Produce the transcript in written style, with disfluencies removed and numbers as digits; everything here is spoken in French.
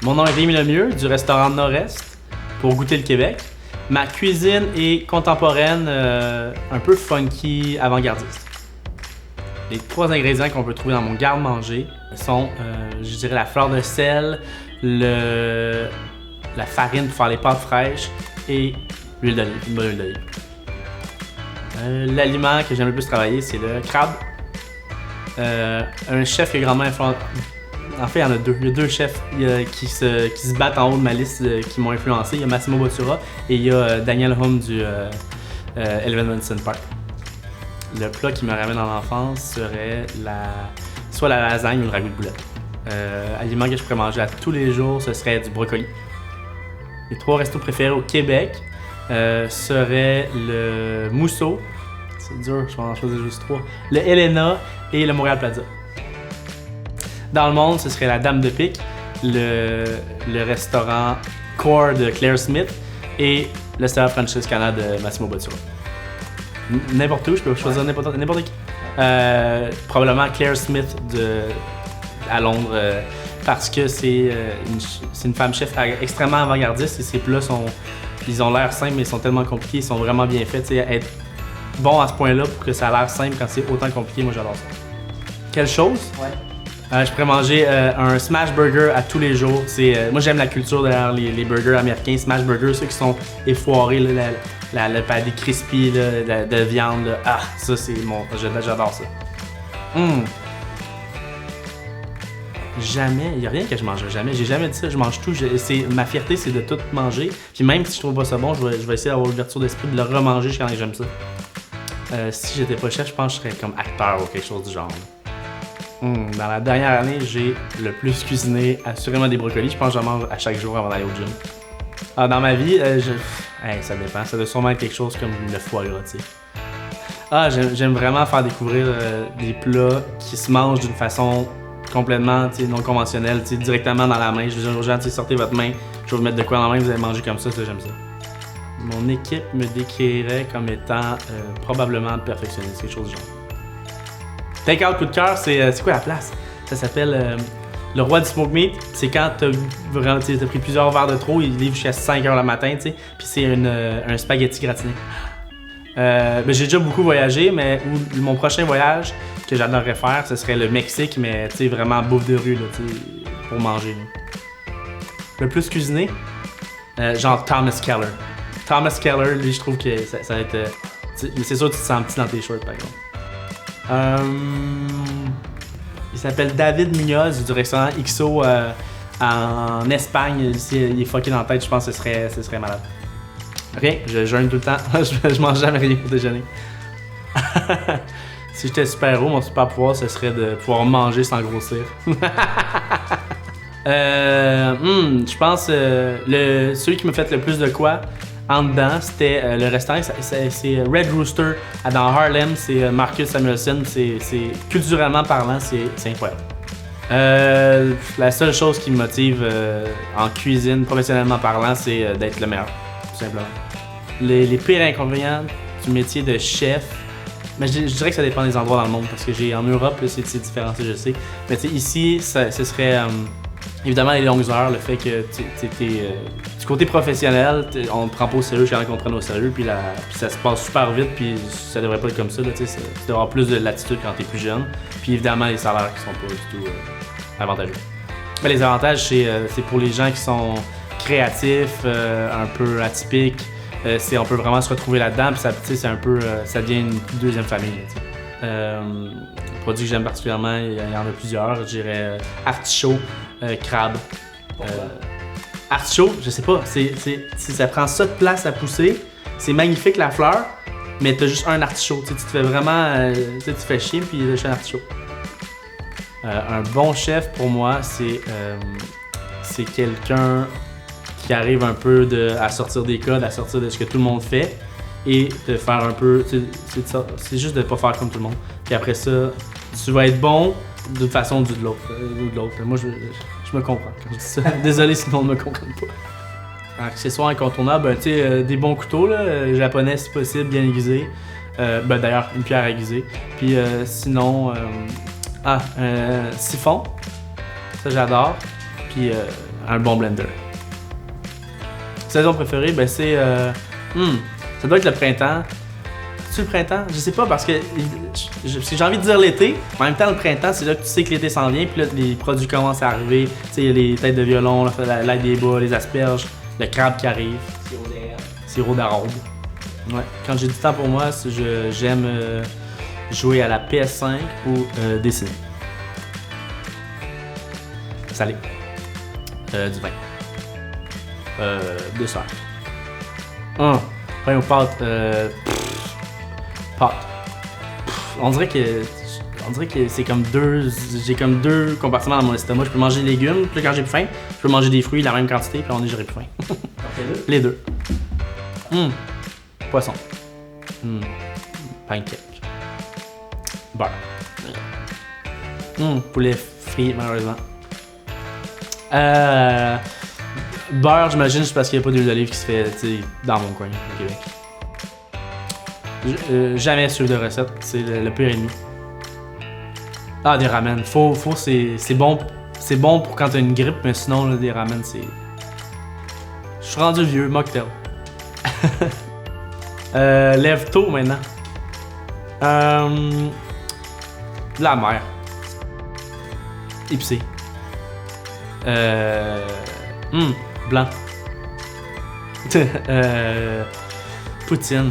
Mon nom est Rémi Lemieux du restaurant Nord-Est pour goûter le Québec. Ma cuisine est contemporaine, un peu funky, avant-gardiste. Les 3 ingrédients qu'on peut trouver dans mon garde-manger sont, je dirais, la fleur de sel, la farine pour faire les pâtes fraîches et l'huile d'olive, une bonne huile d'olive. L'aliment que j'aime le plus travailler, c'est le crabe. Un chef qui a grandement influencé. En fait, il y en a deux. Il y a 2 chefs qui se battent en haut de ma liste qui m'ont influencé. Il y a Massimo Bottura et il y a Daniel Humm du Elevenson Park. Le plat qui me ramène en enfance serait soit la lasagne ou le ragoût de boulette. Aliment que je pourrais manger à tous les jours, ce serait du brocoli. Les 3 restos préférés au Québec seraient le Mousseau, c'est dur, je vais en choisir juste 3, le Helena et le Montréal Plaza. Dans le monde, ce serait la Dame de Pique, le restaurant Core de Claire Smith et le Stella Francescana de Massimo Bottura. N'importe où, je peux choisir n'importe qui. Probablement Claire Smith à Londres parce que c'est une femme chef extrêmement avant-gardiste et ses plats ils ont l'air simples mais ils sont tellement compliqués, ils sont vraiment bien faits. Être bon à ce point-là pour que ça a l'air simple quand c'est autant compliqué, moi j'adore ça. Quelle chose? Ouais. Je pourrais manger un smash burger à tous les jours. Moi j'aime la culture derrière les burgers américains. Smash burgers, ceux qui sont effoirés, le patty crispy de viande. Là. Ah, ça c'est j'adore ça. Jamais, il n'y a rien que je mangerai jamais. J'ai jamais dit ça, je mange tout. Ma fierté c'est de tout manger. Puis même si je trouve pas ça bon, je vais essayer d'avoir l'ouverture d'esprit de le remanger jusqu'à quand j'aime ça. Si j'étais pas chef, je pense que je serais comme acteur ou quelque chose du genre. Dans la dernière année, j'ai le plus cuisiné assurément des brocolis. Je pense que j'en mange à chaque jour avant d'aller au gym. Dans ma vie, ça dépend. Ça doit sûrement être quelque chose comme le foie gras, tu sais. J'aime vraiment faire découvrir des plats qui se mangent d'une façon complètement non conventionnelle, directement dans la main. Je dis aux gens, sortez votre main, je vais vous mettre de quoi dans la main, vous allez manger comme ça j'aime ça. Mon équipe me décrirait comme étant probablement perfectionniste, quelque chose du genre. Take-out coup de cœur, c'est quoi la place? Ça s'appelle le roi du smoke meat. C'est quand t'as pris plusieurs verres de trop, il livre jusqu'à 5h le matin, puis c'est un spaghetti gratiné. J'ai déjà beaucoup voyagé, mais mon prochain voyage que j'adorerais faire, ce serait le Mexique, mais vraiment bouffe de rue là, pour manger. Là. Le plus cuisiné, genre Thomas Keller. Thomas Keller, lui, je trouve que ça va être... c'est sûr que tu te sens petit dans tes shorts, par exemple. Il s'appelle David Munoz du restaurant XO en Espagne. Il est fucké dans la tête, je pense que ce serait malade. Rien, je jeûne tout le temps. je mange jamais rien pour déjeuner. Si j'étais super-héros, mon super pouvoir ce serait de pouvoir manger sans grossir. Je pense celui qui m'a fait le plus de quoi en dedans, c'était le restaurant, c'est Red Rooster dans Harlem, c'est Marcus Samuelsson, c'est culturellement parlant, c'est incroyable. La seule chose qui me motive en cuisine, professionnellement parlant, c'est d'être le meilleur, tout simplement. Les pires inconvénients du métier de chef, mais je dirais que ça dépend des endroits dans le monde, parce que en Europe, là, c'est différent, je sais. Mais ici, ce serait évidemment les longues heures, le fait que du côté professionnel, on ne prend pas au sérieux jusqu'à qu'on prenne au sérieux, puis ça se passe super vite, puis ça devrait pas être comme ça. Là, tu devrais avoir plus de latitude quand tu es plus jeune, puis évidemment les salaires qui sont pas du tout avantageux. Mais les avantages, c'est pour les gens qui sont créatifs, un peu atypiques. On peut vraiment se retrouver là-dedans, puis ça devient une deuxième famille. Produits que j'aime particulièrement, il y en a plusieurs. Je dirais artichaut, crabe. Artichaut, je sais pas, ça prend ça de place à pousser. C'est magnifique la fleur, mais t'as juste un artichaut. Tu te fais vraiment, tu fais chier, puis il y a juste un artichaut. Un bon chef pour moi, c'est quelqu'un qui arrive un peu à sortir des codes, à sortir de ce que tout le monde fait et de faire un peu, c'est juste de pas faire comme tout le monde. Puis après ça, tu vas être bon d'une façon ou de l'autre. Moi, je me comprends quand je dis ça. Désolé si le monde ne me comprend pas. Accessoires incontournables, des bons couteaux, là, japonais si possible, bien aiguisés. D'ailleurs, une pierre aiguisée. Puis sinon, siphon, ça j'adore. Puis un bon blender. Saison préférée, ben c'est... ça doit être le printemps. C'est le printemps? Je sais pas parce que j'ai envie de dire l'été, mais en même temps le printemps, c'est là que tu sais que l'été s'en vient, puis là les produits commencent à arriver. Tu sais, il y a les têtes de violon, l'ail des bas, les asperges, le crabe qui arrive. Sirop d'érable. Ouais. Quand j'ai du temps pour moi, j'aime jouer à la PS5 ou dessiner. Salé. Du vin. Dessert. Pain aux pâtes. Pâtes. On dirait que c'est comme deux. J'ai comme deux compartiments dans mon estomac. Je peux manger des légumes, puis là, quand j'ai plus faim, je peux manger des fruits la même quantité, puis j'aurai plus faim. Les deux. Poisson. Pancake. Beurre. Poulet frit, malheureusement. Beurre, j'imagine, c'est parce qu'il n'y a pas d'huile d'olive qui se fait dans mon coin, au Québec. Jamais suivre de recette, c'est le pire ennemi. Ah, des ramen. C'est bon pour quand t'as une grippe, mais sinon, là, des ramen, c'est... Je suis rendu vieux, mocktail. Lève tôt maintenant. La mer. Épicé. Blanc. Poutine.